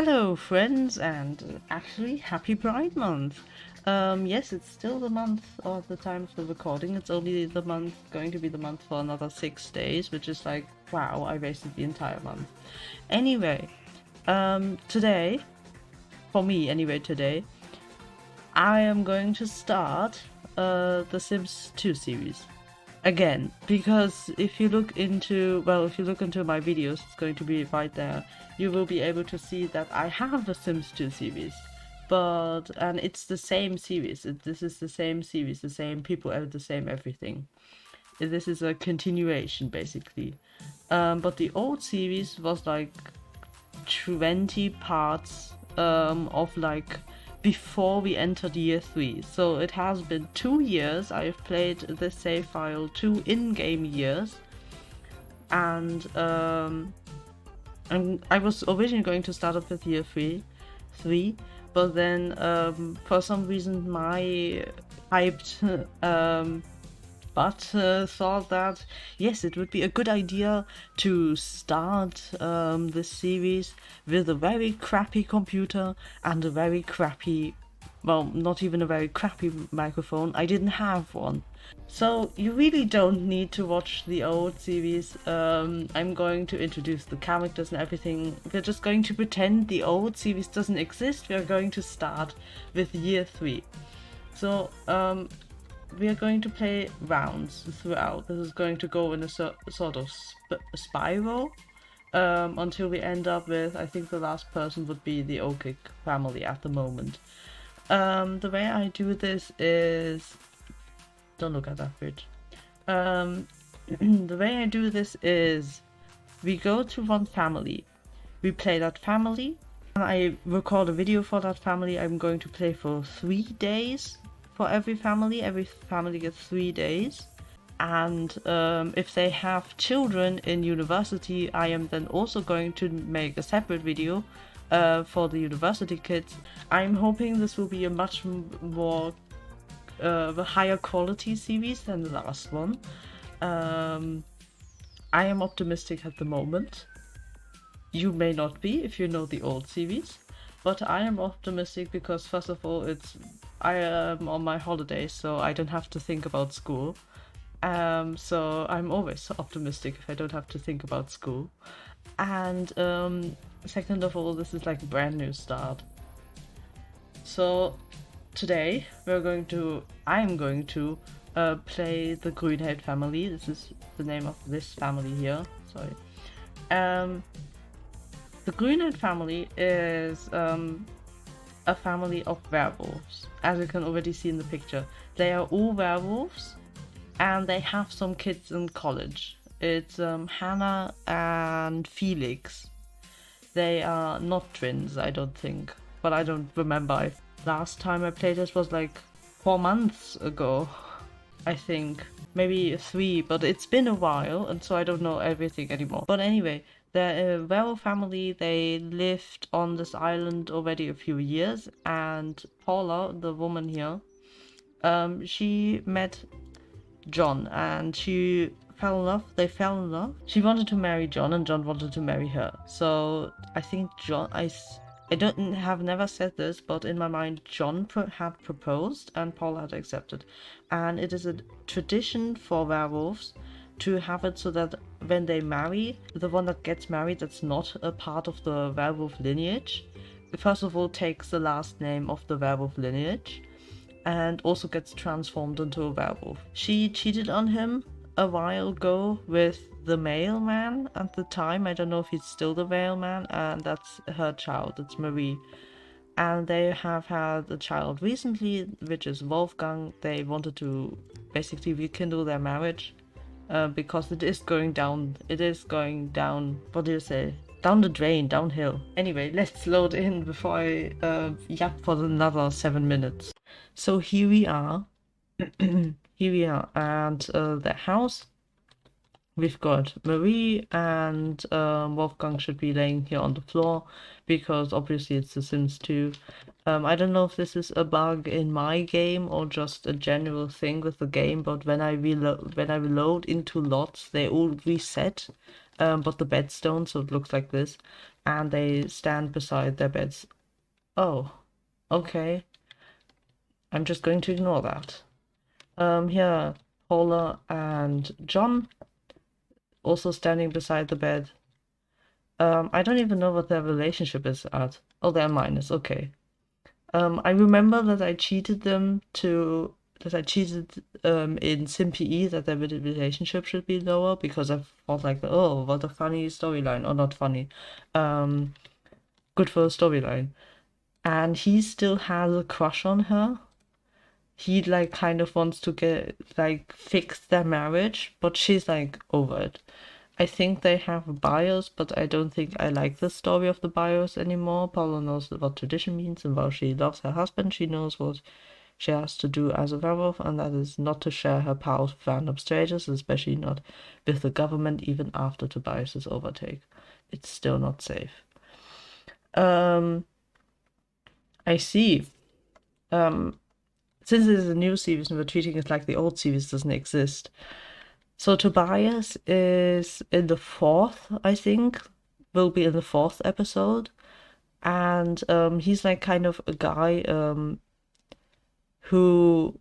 Hello friends, and actually happy Pride Month. Yes, it's still the month of the time of the recording. It's only going to be the month for another 6 days, which is like, wow, I wasted the entire month. Anyway, today, for me anyway, today, I am going to start the Sims 2 series again, because if you look into my videos, it's going to be right there. You will be able to see that I have the Sims 2 series, and it's the same series. This is the same series, the same people, the same everything. This is a continuation basically. But the old series was like 20 parts of like before we entered year 3. So it has been 2 years I've played this save file, 2 in-game years. And I was originally going to start up with year 3, but then for some reason my hyped but thought that yes, it would be a good idea to start this series with a very crappy computer and a very crappy, well, not even a very crappy microphone. I didn't have one. So you really don't need to watch the old series. I'm going to introduce the characters and everything. We're just going to pretend the old series doesn't exist. We're going to start with year 3. So we are going to play rounds throughout. This is going to go in a sort of spiral until we end up with, I think the last person would be the Okic family at the moment. The way I do this is... Don't look at that bridge. The way I do this is we go to one family, we play that family, and I record a video for that family. I'm going to play for 3 days. For every family gets 3 days, and if they have children in university, I am then also going to make a separate video for the university kids. I'm hoping this will be a much more higher quality series than the last one. I am optimistic at the moment. You may not be if you know the old series, but I am optimistic because first of all, I am on my holidays, so I don't have to think about school. So I'm always optimistic if I don't have to think about school. And second of all, this is like a brand new start. So today I'm going to play the Grünheld family. This is the name of this family here. Sorry. The Grünheld family is a family of werewolves, as you can already see in the picture. They are all werewolves, and they have some kids in college. It's Hannah and Felix. They are not twins, I don't think, but I don't remember. Last time I played this was like 4 months ago, I think. Maybe 3, but it's been a while, and so I don't know everything anymore. But anyway, the werewolf family, they lived on this island already a few years, and Paula, the woman here, she met John, and she fell in love. They fell in love. She wanted to marry John, and John wanted to marry her. So I think have never said this, but in my mind, John had proposed and Paul had accepted. And it is a tradition for werewolves to have it so that when they marry, the one that gets married that's not a part of the werewolf lineage, first of all takes the last name of the werewolf lineage and also gets transformed into a werewolf. She cheated on him a while ago with the mailman at the time. I don't know if he's still the mailman, and that's her child. It's Marie. And they have had a child recently, which is Wolfgang. They wanted to basically rekindle their marriage because it is going down. What do you say? Down the drain, downhill. Anyway, let's load in before I yap for another 7 minutes. So here we are. Here we are at the house. We've got Marie and Wolfgang should be laying here on the floor because obviously it's The Sims 2. I don't know if this is a bug in my game or just a general thing with the game, but when I reload into lots, they all reset, but the beds don't, so it looks like this. and they stand beside their beds. Oh, okay. I'm just going to ignore that. Here, Paula and John also standing beside the bed. I don't even know what their relationship is at. Oh, they're minus. Okay. I remember that I cheated in SimPE that their relationship should be lower because I thought like, oh, what a funny storyline, or not funny, good for a storyline. And he still has a crush on her. He like kind of wants to get like fix their marriage, but she's like over it. I think they have a BIOS, but I don't think I like the story of the BIOS anymore. Paula knows what tradition means, and while she loves her husband, she knows what she has to do as a werewolf, and that is not to share her powers with random strangers, especially not with the government, even after Tobias's overtake. It's still not safe. I see. Since it is a new series and we're treating it like the old series doesn't exist. So Tobias is in the fourth, I think, will be in the fourth episode. And he's like kind of a guy who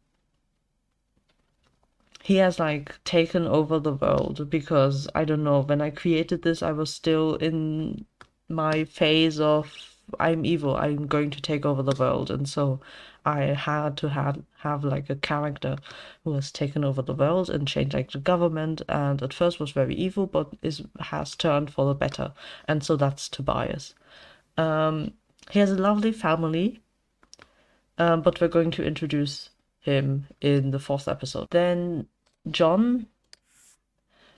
he has like taken over the world because I don't know, when I created this I was still in my phase of I'm evil, I'm going to take over the world, and so I had to have like a character who has taken over the world and changed like the government, and at first was very evil but has turned for the better, and so that's Tobias. He has a lovely family, but we're going to introduce him in the fourth episode. Then John,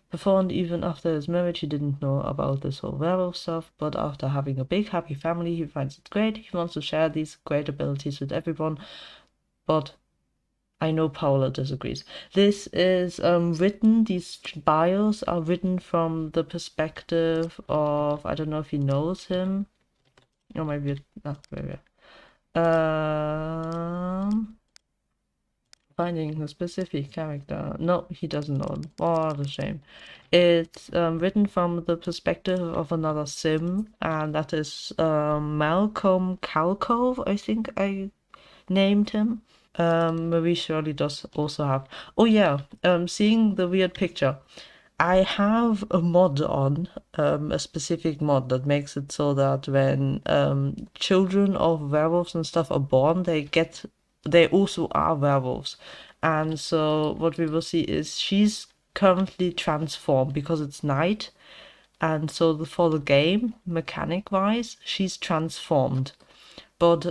before and even after his marriage, he didn't know about this whole werewolf stuff, but after having a big happy family, he finds it great. He wants to share these great abilities with everyone, but I know Paula disagrees. This is written, these bios are written from the perspective of, I don't know if he knows him, or maybe, maybe. Finding a specific character. No, he doesn't know him. What a shame. It's written from the perspective of another sim, and that is Malcolm Calcove, I think I named him. Marie Shirley does also have. Oh yeah, seeing the weird picture. I have a mod on, a specific mod that makes it so that when children of werewolves and stuff are born, they also are werewolves. And so what we will see is she's currently transformed because it's night, and so for the game, mechanic wise, she's transformed. But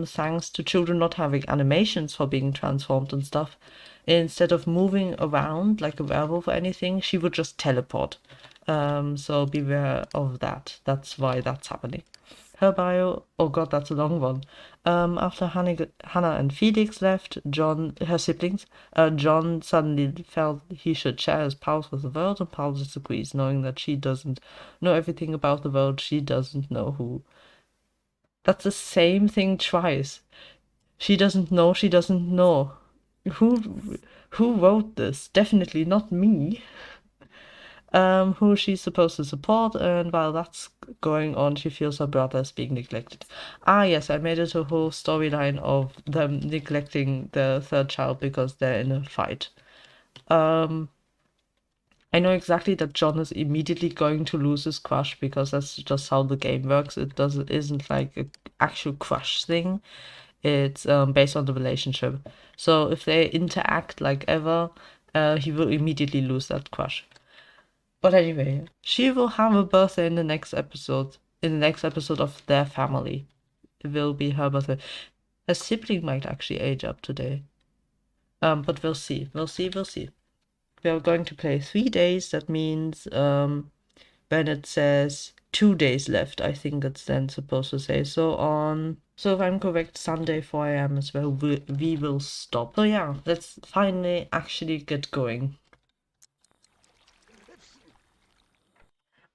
thanks to children not having animations for being transformed and stuff, instead of moving around like a werewolf or anything, she would just teleport. So beware of that. That's why that's happening. Her bio, oh god, that's a long one. After Hannah and Felix left, her siblings, John suddenly felt he should share his powers with the world, and Paul disagrees, knowing that she doesn't know everything about the world, she doesn't know who. That's the same thing twice. She doesn't know, she doesn't know. Who wrote this? Definitely not me. Who she's supposed to support, and while that's going on, she feels her brother is being neglected. Ah, yes, I made it a whole storyline of them neglecting the third child because they're in a fight. I know exactly that John is immediately going to lose his crush because that's just how the game works. Isn't like an actual crush thing. It's based on the relationship. So if they interact like ever, he will immediately lose that crush. But anyway, she will have a birthday in the next episode. In the next episode of Their Family, it will be her birthday. Her sibling might actually age up today. But we'll see. We'll see. We'll see. We are going to play 3 days. That means when it says 2 days left, I think it's then supposed to say. So if I'm correct, Sunday 4 a.m. is where we will stop. So yeah, let's finally actually get going.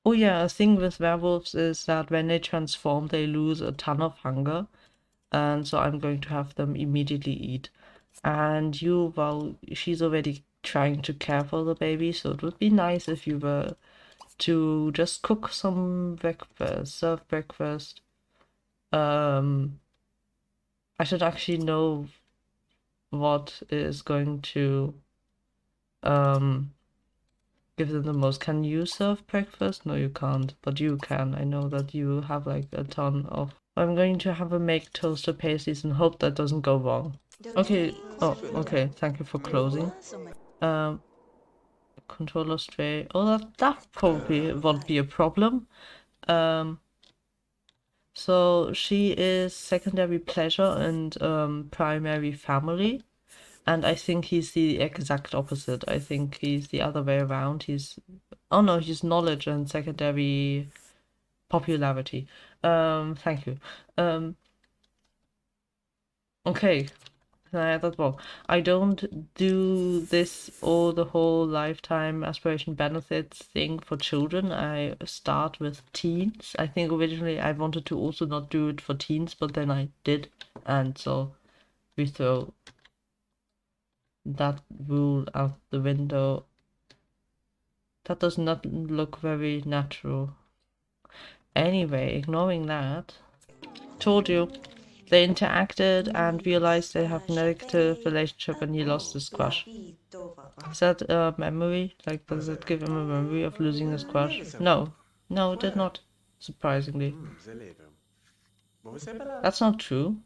Oh yeah, a thing with werewolves is that when they transform, they lose a ton of hunger. And so I'm going to have them immediately eat. And well, she's already trying to care for the baby, so it would be nice if you were to just cook some breakfast, serve breakfast. I should actually know what is going to give them the most. Can you serve breakfast? No, you can't, but you can. I know that you have like a ton of. I'm going to have a make toaster pastries and hope that doesn't go wrong. Okay. Oh, okay. Thank you for closing. Controller stray. Oh, that probably won't be a problem. So she is secondary pleasure and primary family. And I think he's the exact opposite. I think he's the other way around. Oh no, he's knowledge and secondary popularity. Thank you. Okay. That's wrong. I don't do this or the whole lifetime aspiration benefits thing for children. I start with teens. I think originally I wanted to also not do it for teens, but then I did. And so we throw that rule out the window. That does not look very natural. Anyway, ignoring that. Told you. They interacted and realized they have a negative relationship and he lost his crush. Is that a memory? Like, does it give him a memory of losing his crush? No. No, it did not. Surprisingly. That's not true.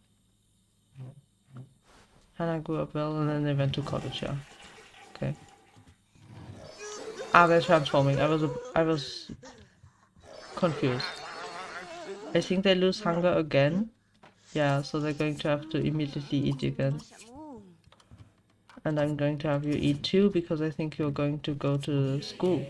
Hannah grew up well and then they went to college, yeah. Okay. Ah, they're transforming. I was confused. I think they lose hunger again. Yeah, so they're going to have to immediately eat again. And I'm going to have you eat too, because I think you're going to go to school.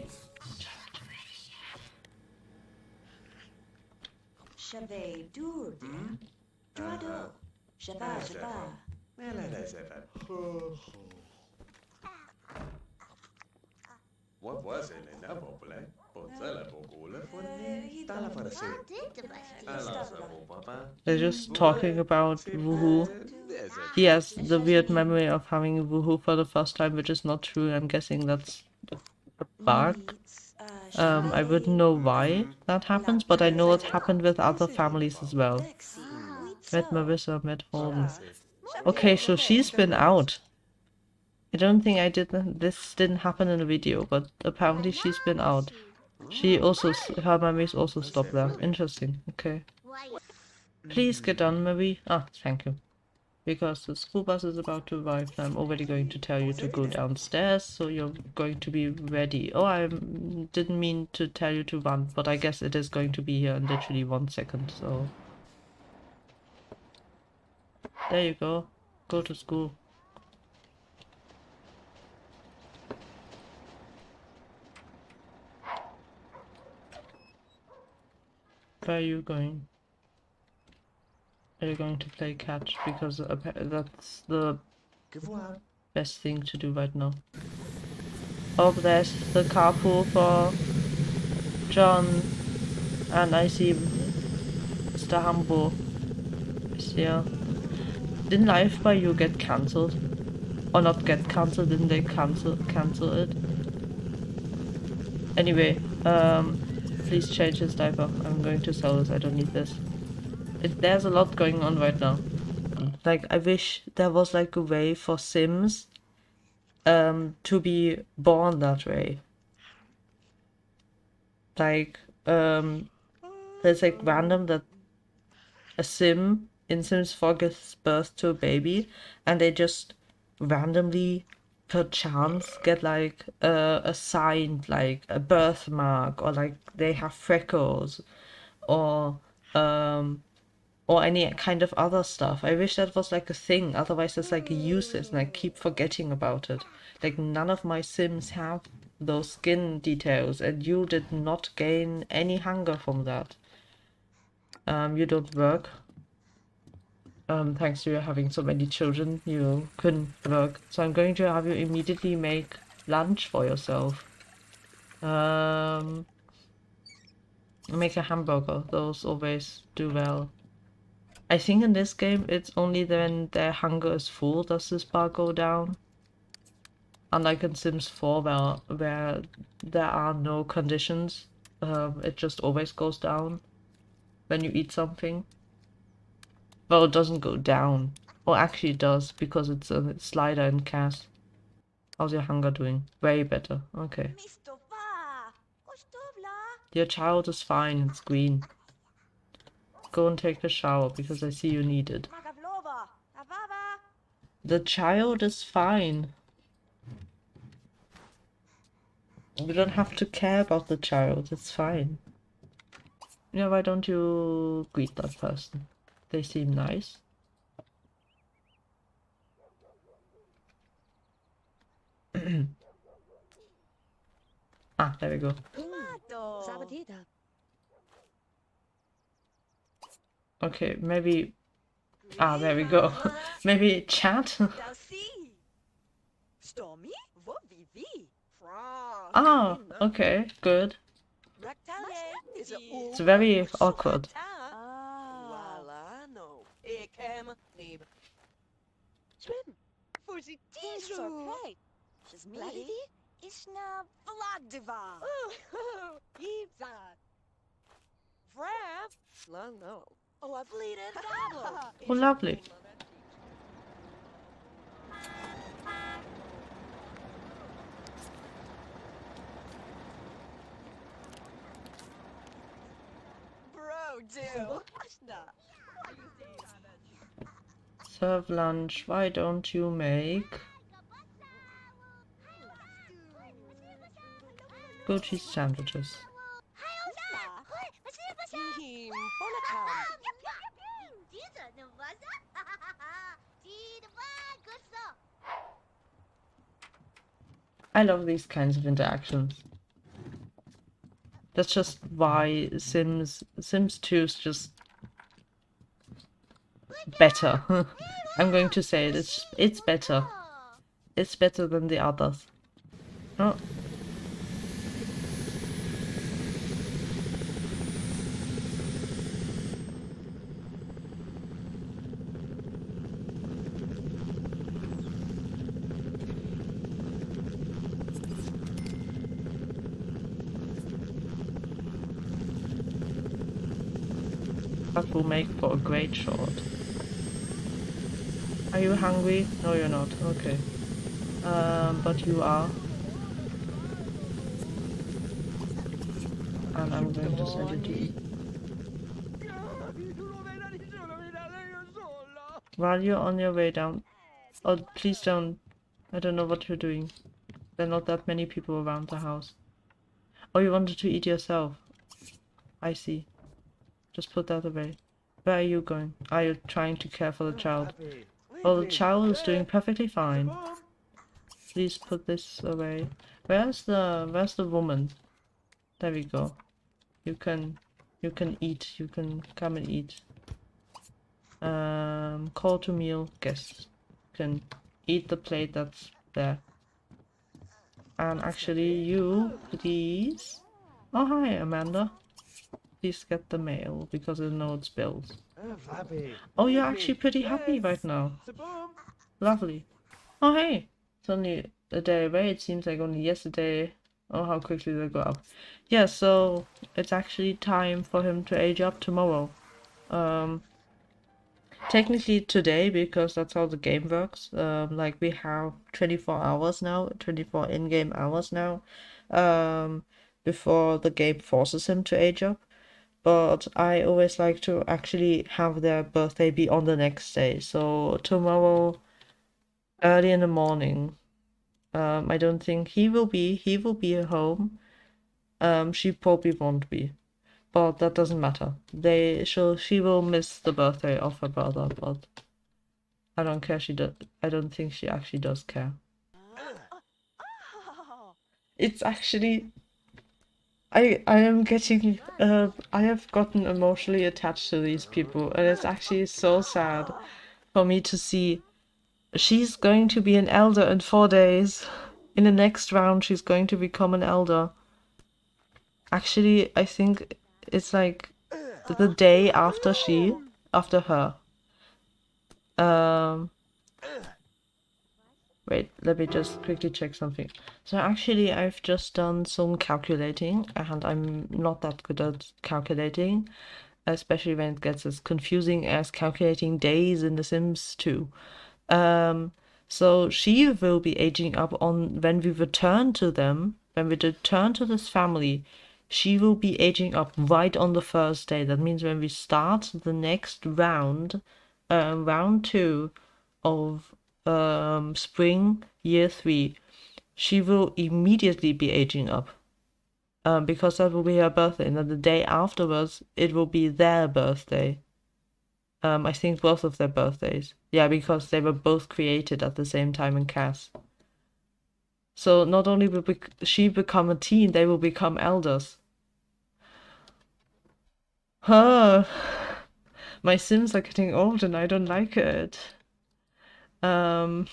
They're just talking about woohoo. He has the weird memory of having a woohoo for the first time, which is not true. I'm guessing that's a bug. I wouldn't know why that happens, but I know it happened with other families as well. Met Marissa, met Holden. Okay, so she's been out. I don't think this didn't happen in the video, but apparently she's been out. Her memories also stopped there. Interesting, okay. Please get on, Marie. Ah, thank you. Because the school bus is about to arrive and I'm already going to tell you to go downstairs, so you're going to be ready. Oh, I didn't mean to tell you to run, but I guess it is going to be here in literally 1 second, so... There you go. Go to school. Where are you going? Are you going to play catch? Because that's the best thing to do right now. Oh, there's the carpool for John, and I see Mr. Hambo is here. Didn't Life by You get cancelled? Or not get cancelled, didn't they cancel it? Anyway, please change his diaper. I'm going to sell this, I don't need this. There's a lot going on right now. Like, I wish there was like a way for Sims to be born that way. Like, there's like random that a Sim in Sims 4 gives birth to a baby and they just randomly, per chance, get like a sign, like a birthmark, or like they have freckles, or any kind of other stuff. I wish that was like a thing, otherwise it's like useless and I keep forgetting about it. Like, none of my Sims have those skin details and you did not gain any hunger from that. You don't work. Thanks to you having so many children, you couldn't work. So I'm going to have you immediately make lunch for yourself. Make a hamburger. Those always do well. I think in this game it's only when their hunger is full does this bar go down. unlike in Sims 4 where there are no conditions, it just always goes down when you eat something. Well, it doesn't go down. Or actually it does, because it's a slider in CAS. How's your hunger doing? Way better. Okay. Your child is fine, it's green. Go and take a shower, because I see you need it. The child is fine. You don't have to care about the child, it's fine. Yeah, why don't you greet that person? They seem nice. Ah, there we go. Okay, maybe... Ah, there we go. Maybe chat? Ah, okay, good. It's very awkward. Oh, lovely. Serve lunch. Why don't you make goat cheese sandwiches? I love these kinds of interactions. That's just why Sims 2 is just better. I'm going to say it. It's better. It's better than the others. Oh. That will make for a great short. Are you hungry? No, you're not. Okay. But you are. And I'm going to send you to eat. While you're on your way down... Oh, please don't... I don't know what you're doing. There are not that many people around the house. Oh, you wanted to eat yourself. I see. Just put that away. Where are you going? Are you trying to care for the child? Oh, the child is doing perfectly fine. Please put this away. Where's the woman? There we go. You can eat. You can come and eat. Call to meal. Guests. You can eat the plate that's there. And actually, you, please. Oh, hi, Amanda. Please get the mail, because I know it's bills. Oh, you're actually pretty happy right now. Lovely. Oh, hey. It's only a day away. It seems like only yesterday. Oh, how quickly they go up. Yeah, so it's actually time for him to age up tomorrow. Technically today, because that's how the game works. Like we have 24 hours now, 24 in-game hours now, before the game forces him to age up. But I always like to actually have their birthday be on the next day. So tomorrow, early in the morning, I don't think he will be at home. She probably won't be. But that doesn't matter. She will miss the birthday of her brother, but I don't care. I don't think she actually does care. It's actually I am getting I have gotten emotionally attached to these people, and it's actually so sad for me to see she's going to be an elder in 4 days. In the next round she's going to become an elder. Actually, I think it's like the day after her. Wait, let me just quickly check something. So actually, I've just done some calculating, and I'm not that good at calculating, especially when it gets as confusing as calculating days in The Sims 2. So she will be aging up on when we return to them, when we return to this family, she will be aging up right on the first day. That means when we start the next round, round 2 of spring year 3, she will immediately be aging up. Because that will be her birthday, and then the day afterwards, it will be their birthday. I think both of their birthdays. Yeah, because they were both created at the same time in Cass. So not only will she become a teen, they will become elders. Huh. My Sims are getting old and I don't like it. I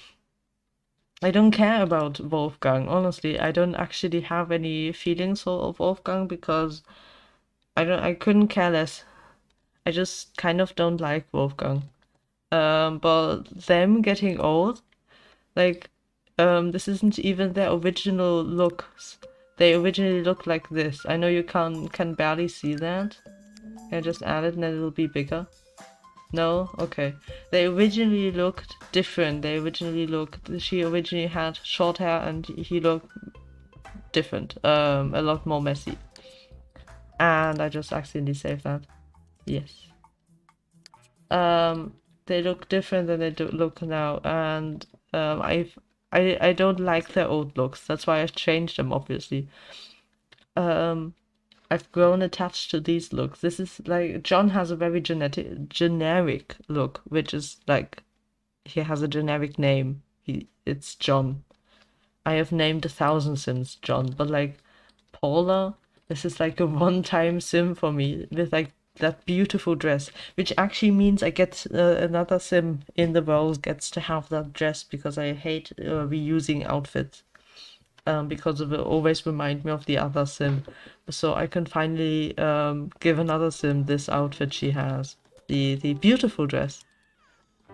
don't care about Wolfgang, honestly. I don't actually have any feelings for Wolfgang because I couldn't care less. I just kind of don't like Wolfgang. But them getting old, like, this isn't even their original looks. They originally look like this. I know you can barely see that. I just add it and then it'll be bigger. No? Okay. They originally looked different. She originally had short hair and he looked different. A lot more messy. And I just accidentally saved that. Yes. They look different than they look now, and I don't like their old looks. That's why I've changed them, obviously. I've grown attached to these looks. This is like John has a very generic look, which is like he has a generic name. It's John. I have named 1,000 Sims John, but like Paula, this is like a one-time sim for me with like that beautiful dress, which actually means I get another sim in the world gets to have that dress because I hate reusing outfits. Because it will always remind me of the other sim. So I can finally give another sim this outfit she has. The beautiful dress.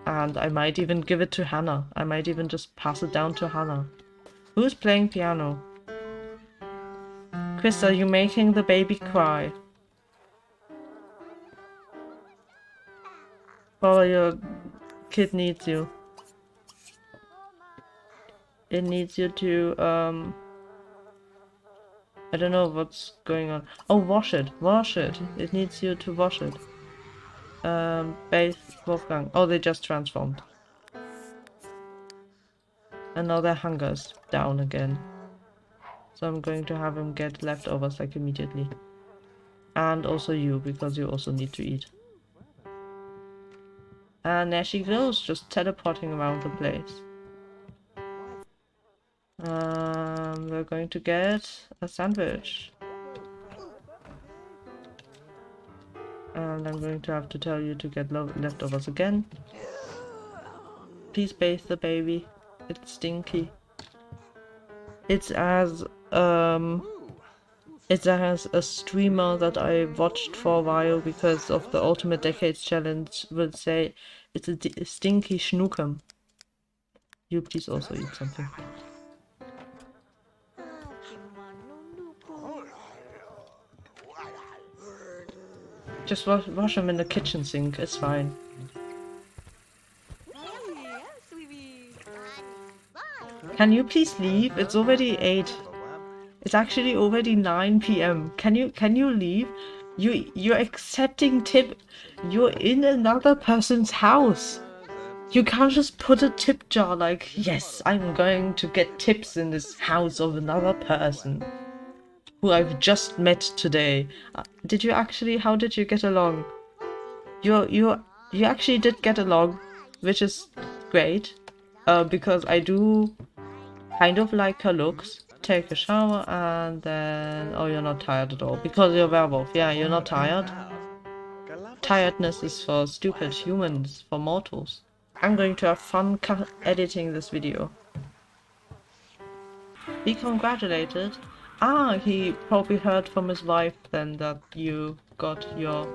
And I might even give it to Hannah. I might even just pass it down to Hannah. Who's playing piano? Chris, are you making the baby cry? Paula, your kid needs you. It needs you to, I don't know what's going on. Oh, wash it. Wash it. It needs you to wash it. Bathe Wolfgang. Oh, they just transformed. And now their hunger's down again. So I'm going to have him get leftovers like immediately. And also you, because you also need to eat. And there she goes, just teleporting around the place. We're going to get a sandwich. And I'm going to have to tell you to get leftovers again. Please bathe the baby. It's stinky. It's as a streamer that I watched for a while because of the Ultimate Decades Challenge would say it's a stinky schnookum. You please also eat something. Just wash them in the kitchen sink, it's fine. Can you please leave? It's already 8. It's actually already 9 p.m. Can you leave? You're accepting tip. You're in another person's house. You can't just put a tip jar like, yes, I'm going to get tips in this house of another person who I've just met today. Did you actually? How did you get along? You actually did get along, which is great. Because I do kind of like her looks. Take a shower and then... Oh, you're not tired at all. Because you're a werewolf. Yeah, you're not tired. Tiredness is for stupid humans, for mortals. I'm going to have fun editing this video. Be congratulated. Ah, he probably heard from his wife then that you got your...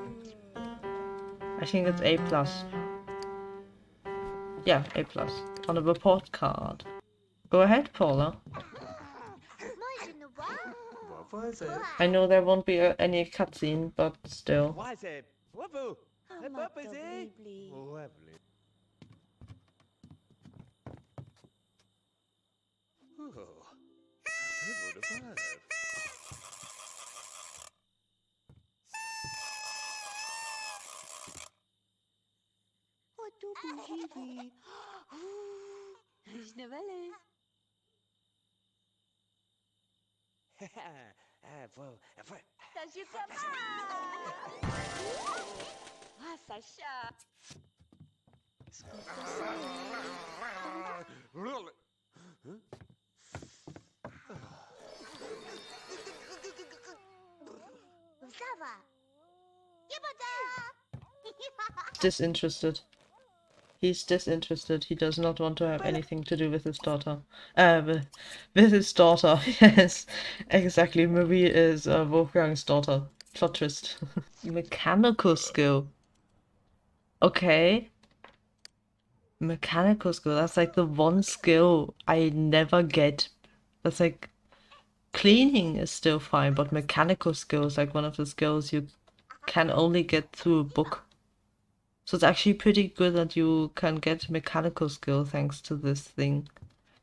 I think it's A+. Yeah, A+. On a report card. Go ahead, Paula. I know there won't be any cutscene, but still. Disinterested. He's disinterested. He does not want to have anything to do with his daughter. With his daughter. Yes, exactly. Marie is Wolfgang's daughter. Plot twist. Mechanical skill. Okay. Mechanical skill. That's like the one skill I never get. That's like cleaning is still fine, but mechanical skill is like one of the skills you can only get through a book. So it's actually pretty good that you can get mechanical skill thanks to this thing.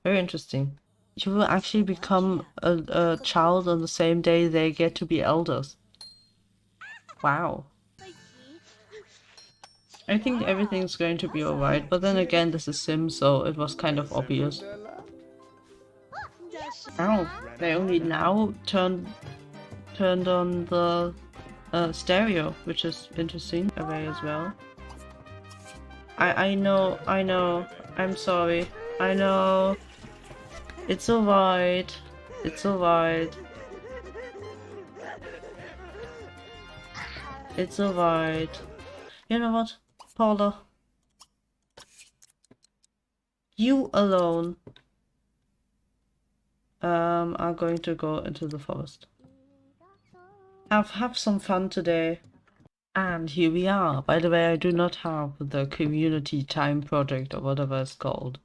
Very interesting. You will actually become a child on the same day they get to be elders. Wow. I think everything's going to be alright, but then again this is Sims, so it was kind of obvious. Ow, they only now turned on the stereo, which is interesting array as well. I know, I'm sorry, I know. It's alright, it's alright. It's alright. You know what, Paula? You alone are going to go into the forest. Have some fun today. And here we are. By the way, I do not have the community time project or whatever it's called.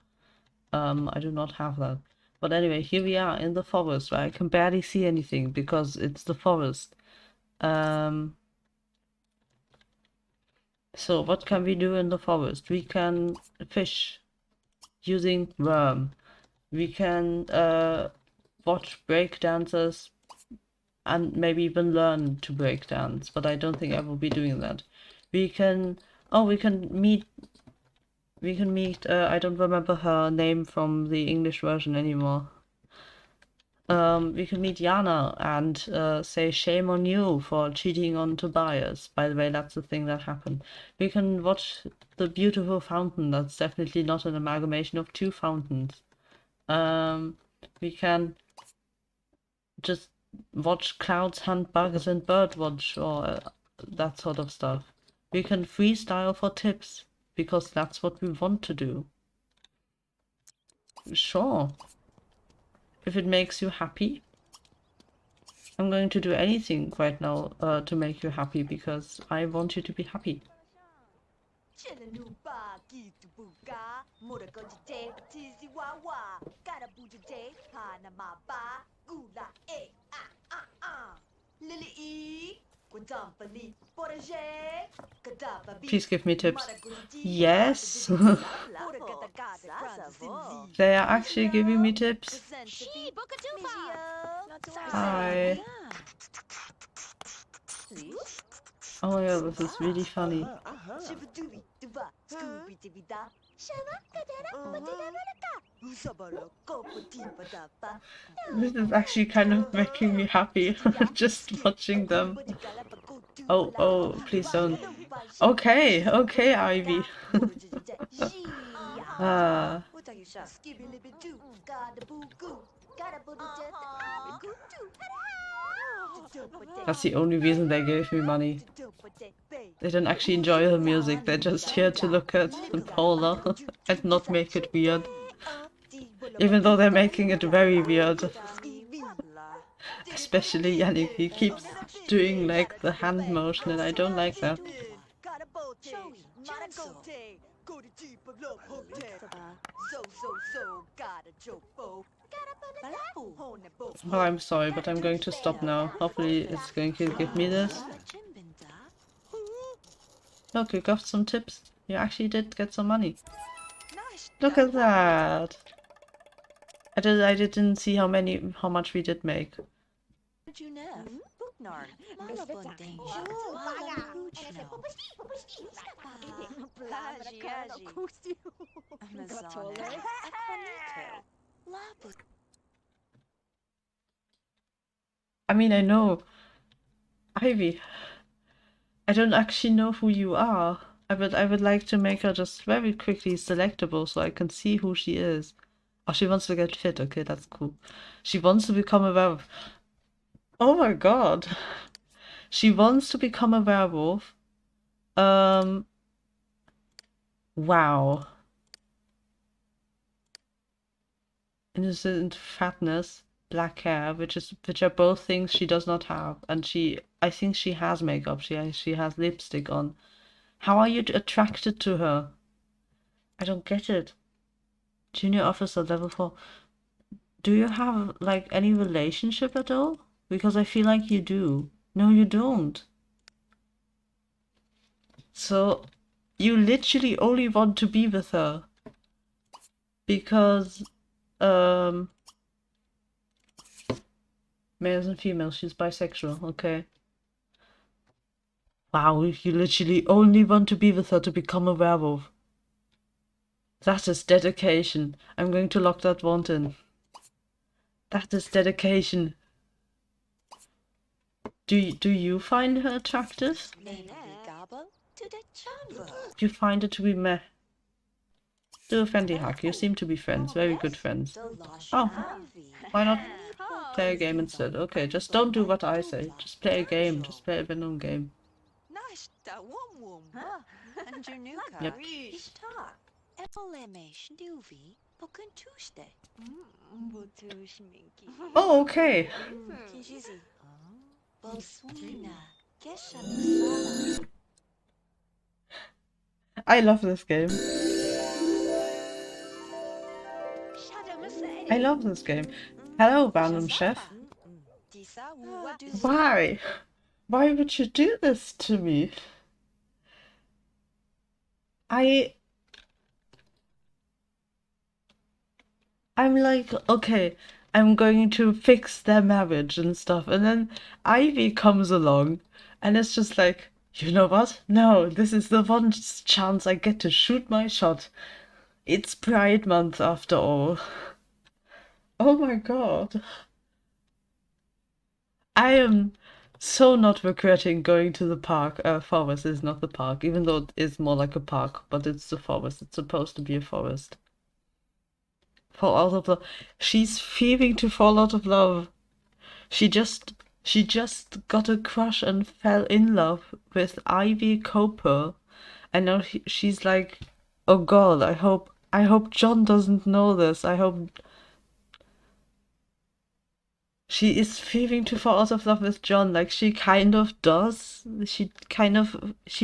I do not have that. But anyway, here we are in the forest where I can barely see anything because it's the forest. So what can we do in the forest? We can fish using worm. We can watch break dancers and maybe even learn to break dance, but I don't think I will be doing that. We can meet I don't remember her name from the English version anymore. We can meet Yana and say shame on you for cheating on Tobias. By the way, that's the thing that happened. We can watch the beautiful fountain. That's definitely not an amalgamation of two fountains. We can just watch clouds hunt bugs and birdwatch or that sort of stuff. We can freestyle for tips because that's what we want to do. Sure. If it makes you happy. I'm going to do anything right now to make you happy because I want you to be happy. Please give me tips. Yes. They are actually giving me tips. Hi. Oh yeah, this is really funny. This is actually kind of making me happy, just watching them. Oh, please don't. Okay, Ivy. That's the only reason they gave me money. They don't actually enjoy the music, they're just here to look at Paula and not make it weird. Even though they're making it very weird. Especially Yannick, he keeps doing like the hand motion and I don't like that. Oh, I'm sorry, but I'm going to stop now. Hopefully it's going to give me this. Look, you got some tips. You actually did get some money. Look at that. I didn't see how much we did make. I mean, I know. Ivy, I don't actually know who you are. I would like to make her just very quickly selectable so I can see who she is. Oh, she wants to get fit. Okay, that's cool. She wants to become a werewolf. Oh my god. She wants to become a werewolf. Wow. Innocent fatness, black hair, which are both things she does not have, and I think she has makeup. She has lipstick on. How are you attracted to her? I don't get it. Junior officer level 4. Do you have like any relationship at all? Because I feel like you do. No, you don't. So you literally only want to be with her because males and females, she's bisexual, okay. Wow, you literally only want to be with her to become a werewolf. That is dedication. I'm going to lock that want in. That is dedication. Do you find her attractive? You find it to be meh. Do a friendly hug. You seem to be friends. Very good friends. Oh, why not play a game instead? Okay, just don't do what I say. Just play a game. Just play a random game. Yep. Oh, okay. I love this game. I love this game. Hello, random chef. Why? Why would you do this to me? I'm like, okay, I'm going to fix their marriage and stuff. And then Ivy comes along and it's just like, you know what? No, this is the one chance I get to shoot my shot. It's Pride Month after all. Oh my god. I am so not regretting going to the park. Forest is not the park, even though it is more like a park, but it's the forest. It's supposed to be a forest. Fall out of love. She's fearing to fall out of love. She just got a crush and fell in love with Ivy Cooper, and now she's like, oh god, I hope John doesn't know this. I hope she is fearing to fall out of love with John. Like she kind of does. She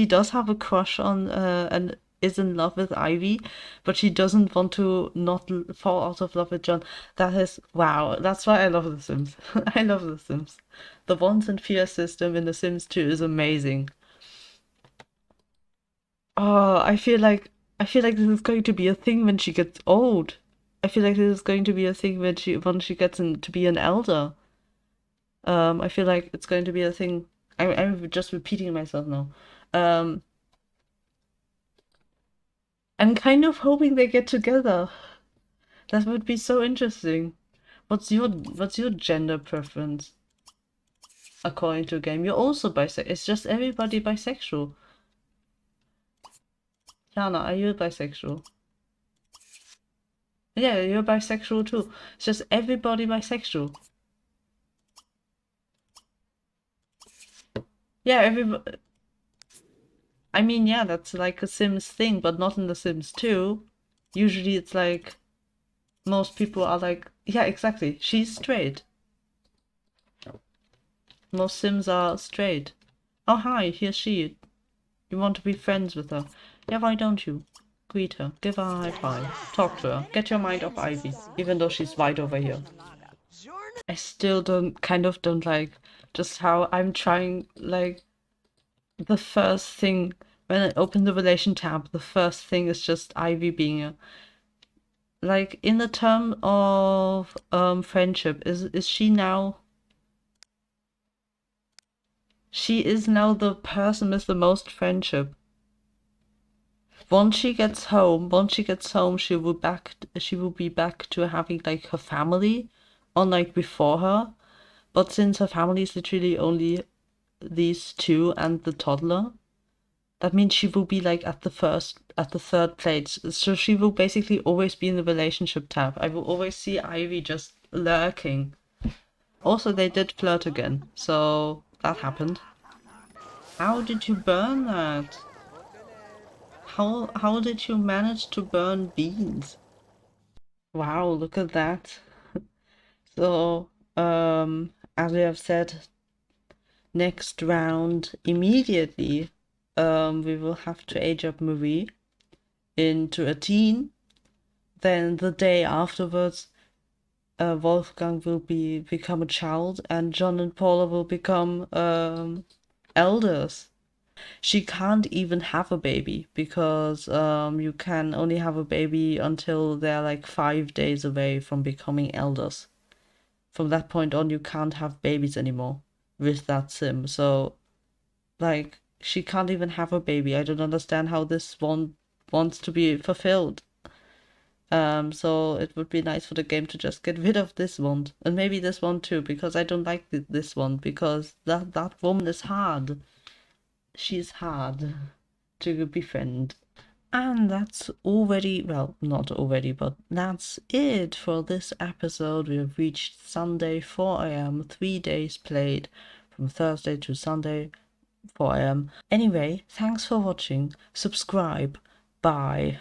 does have a crush on and is in love with Ivy, but she doesn't want to not fall out of love with John. That is wow. That's why I love The Sims. I love The Sims. The wants and fear system in The Sims 2 is amazing. Oh, I feel like this is going to be a thing when she gets old. I feel like this is going to be a thing when she gets to be an elder. I feel like it's going to be a thing. I'm just repeating myself now. I'm kind of hoping they get together. That would be so interesting. What's your gender preference? According to a game, you're also bisexual. It's just everybody bisexual. Jana, are you bisexual? Yeah, you're bisexual too. It's just everybody bisexual. Yeah, everybody. I mean, yeah, that's like a Sims thing, but not in The Sims 2. Usually it's like most people are like, yeah, exactly. She's straight. Most Sims are straight. Oh, hi, here's she. You want to be friends with her. Yeah, why don't you? Greet her. Give her a high five. Talk to her. Get your mind off Ivy, even though she's right over here. I still don't like just how I'm trying, like, the first thing, when I open the relation tab, the first thing is just Ivy being a, like, in the term of friendship, is she now, she is now the person with the most friendship. Once she gets home, she will be back to having like her family, unlike before her. But since her family is literally only these two and the toddler, that means she will be like at the third place. So she will basically always be in the relationship tab. I will always see Ivy just lurking. Also, they did flirt again, so that happened. How did you burn that? How did you manage to burn beans? Wow, look at that. So, as we have said, next round immediately, we will have to age up Marie into a teen. Then the day afterwards, Wolfgang will become a child, and John and Paula will become elders. She can't even have a baby because you can only have a baby until they're like 5 days away from becoming elders. From that point on, you can't have babies anymore with that sim. So, like, she can't even have a baby. I don't understand how this one wants to be fulfilled. So it would be nice for the game to just get rid of this one, and maybe this one too, because I don't like this one, because that woman is hard. She's hard to befriend. And that's already, well, not already, but that's it for this episode. We have reached Sunday, 4 a.m., 3 days played, from Thursday to Sunday, 4 a.m. Anyway, thanks for watching. Subscribe. Bye.